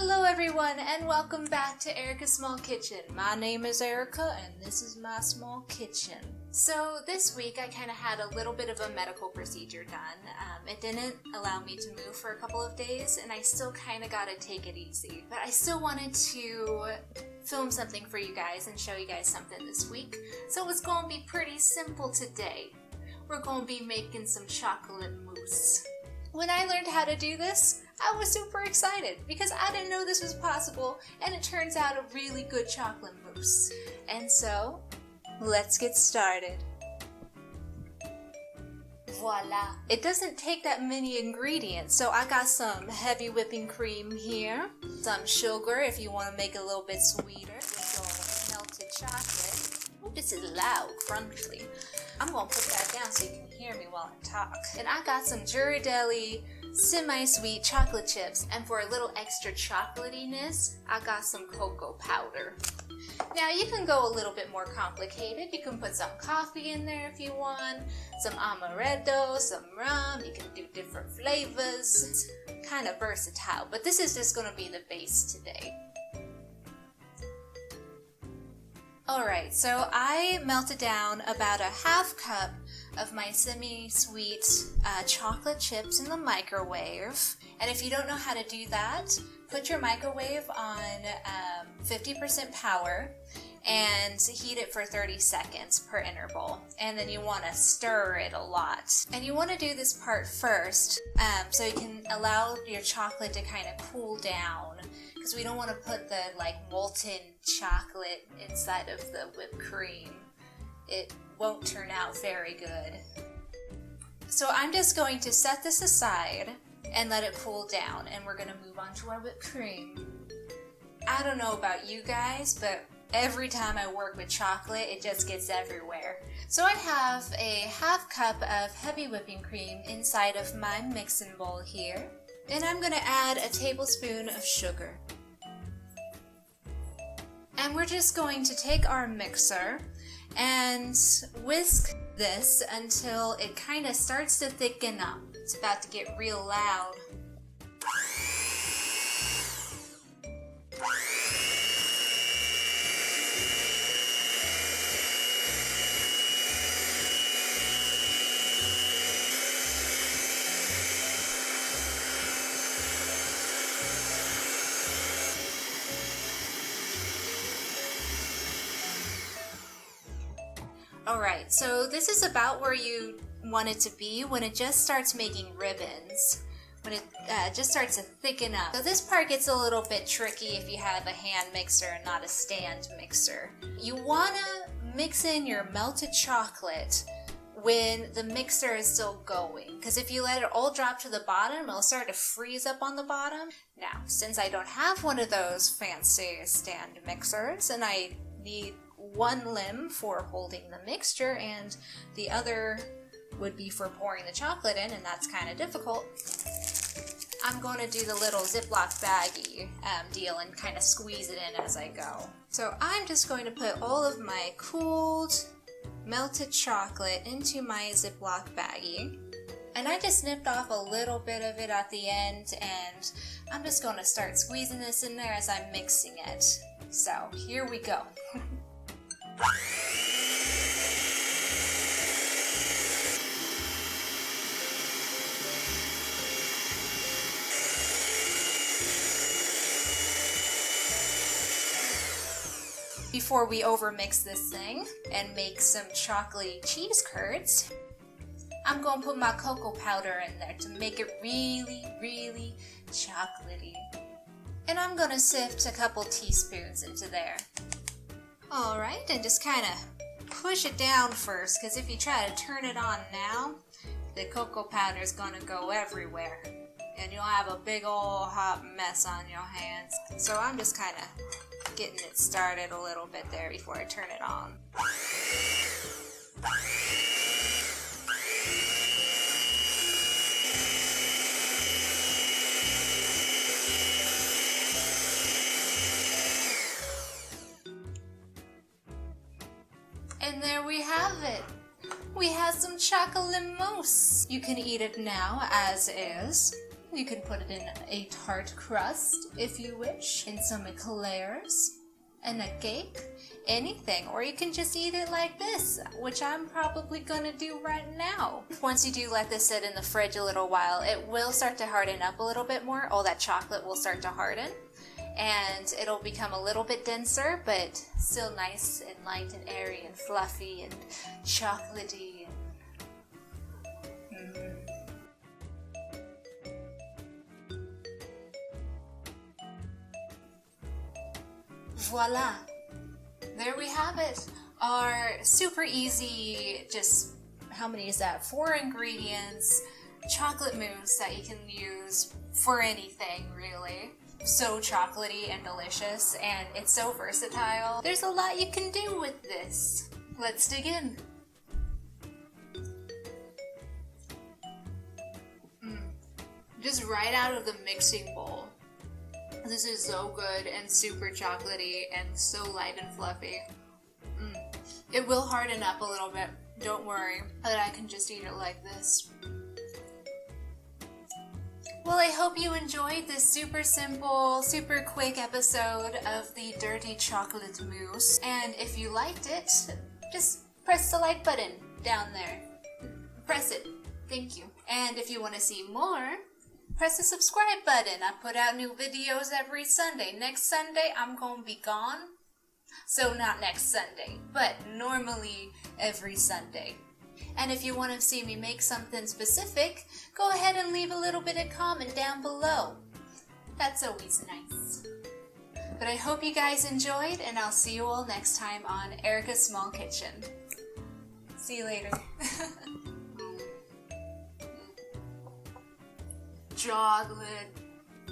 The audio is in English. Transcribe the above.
Hello everyone and welcome back to Erica's Small Kitchen. My name is Erica and this is my small kitchen. So this week I kind of had a little bit of a medical procedure done. It didn't allow me to move for a couple of days and I still kind of got to take it easy. But I still wanted to film something for you guys and show you guys something this week. So it's going to be pretty simple today. We're going to be making some chocolate mousse. When I learned how to do this, I was super excited because I didn't know this was possible and it turns out a really good chocolate mousse. And so, let's get started. Voila! It doesn't take that many ingredients, so I got some heavy whipping cream here, some sugar if you want to make it a little bit sweeter, with some melted chocolate. Ooh, this is loud, crunchy. I'm going to put that down so you can hear me while I talk. And I got some Ghirardelli semi-sweet chocolate chips, and for a little extra chocolatiness, I got some cocoa powder. Now you can go a little bit more complicated. You can put some coffee in there if you want, some amaretto, some rum. You can do different flavors. It's kind of versatile, but this is just going to be the base today. Alright, so I melted down about a half cup of my semi-sweet chocolate chips in the microwave. And if you don't know how to do that, put your microwave on 50% power and heat it for 30 seconds per interval. And then you want to stir it a lot. And you want to do this part first so you can allow your chocolate to kind of cool down, because we don't want to put the molten chocolate inside of the whipped cream. It won't turn out very good. So I'm just going to set this aside and let it cool down, and we're going to move on to our whipped cream. I don't know about you guys, but every time I work with chocolate, it just gets everywhere. So I have a half cup of heavy whipping cream inside of my mixing bowl here, and I'm going to add a tablespoon of sugar. And we're just going to take our mixer and whisk this until it kind of starts to thicken up. It's about to get real loud. Alright, so this is about where you want it to be when it just starts making ribbons, when it just starts to thicken up. So this part gets a little bit tricky if you have a hand mixer and not a stand mixer. You want to mix in your melted chocolate when the mixer is still going, because if you let it all drop to the bottom, it'll start to freeze up on the bottom. Now, since I don't have one of those fancy stand mixers and I need one limb for holding the mixture and the other would be for pouring the chocolate in, and that's kind of difficult, I'm going to do the little Ziploc baggie deal and kind of squeeze it in as I go. So I'm just going to put all of my cooled melted chocolate into my Ziploc baggie, and I just snipped off a little bit of it at the end, and I'm just going to start squeezing this in there as I'm mixing it. So here we go. Before we overmix this thing and make some chocolatey cheese curds, I'm going to put my cocoa powder in there to make it really, really chocolatey. And I'm going to sift a couple teaspoons into there. Alright, and just kind of push it down first, because if you try to turn it on now, the cocoa powder is going to go everywhere. And you'll have a big old hot mess on your hands. So I'm just kind of getting it started a little bit there before I turn it on. And there we have it. We have some chocolate mousse. You can eat it now as is, You can put it in a tart crust if you wish, in some eclairs, and a cake, anything. Or you can just eat it like this, which I'm probably gonna do right now. Once you do let this sit in the fridge a little while, it will start to harden up a little bit more. All that chocolate will start to harden, and it'll become a little bit denser, but still nice and light and airy and fluffy and chocolatey. Voila! There we have it. Our super easy, just, how many is that? 4 ingredients, chocolate mousse that you can use for anything, really. So chocolatey and delicious, and it's so versatile. There's a lot you can do with this. Let's dig in. Just right out of the mixing bowl. This is so good and super chocolatey and so light and fluffy. It will harden up a little bit, don't worry, but I can just eat it like this. Well, I hope you enjoyed this super simple, super quick episode of the Dirty Chocolate Mousse. And if you liked it, just press the like button down there. Press it. Thank you. And if you want to see more, press the subscribe button. I put out new videos every Sunday. Next Sunday, I'm gonna be gone. So not next Sunday, but normally every Sunday. And if you want to see me make something specific, go ahead and leave a little bit of comment down below. That's always nice. But I hope you guys enjoyed, and I'll see you all next time on Erica's Small Kitchen. See you later. Chocolate.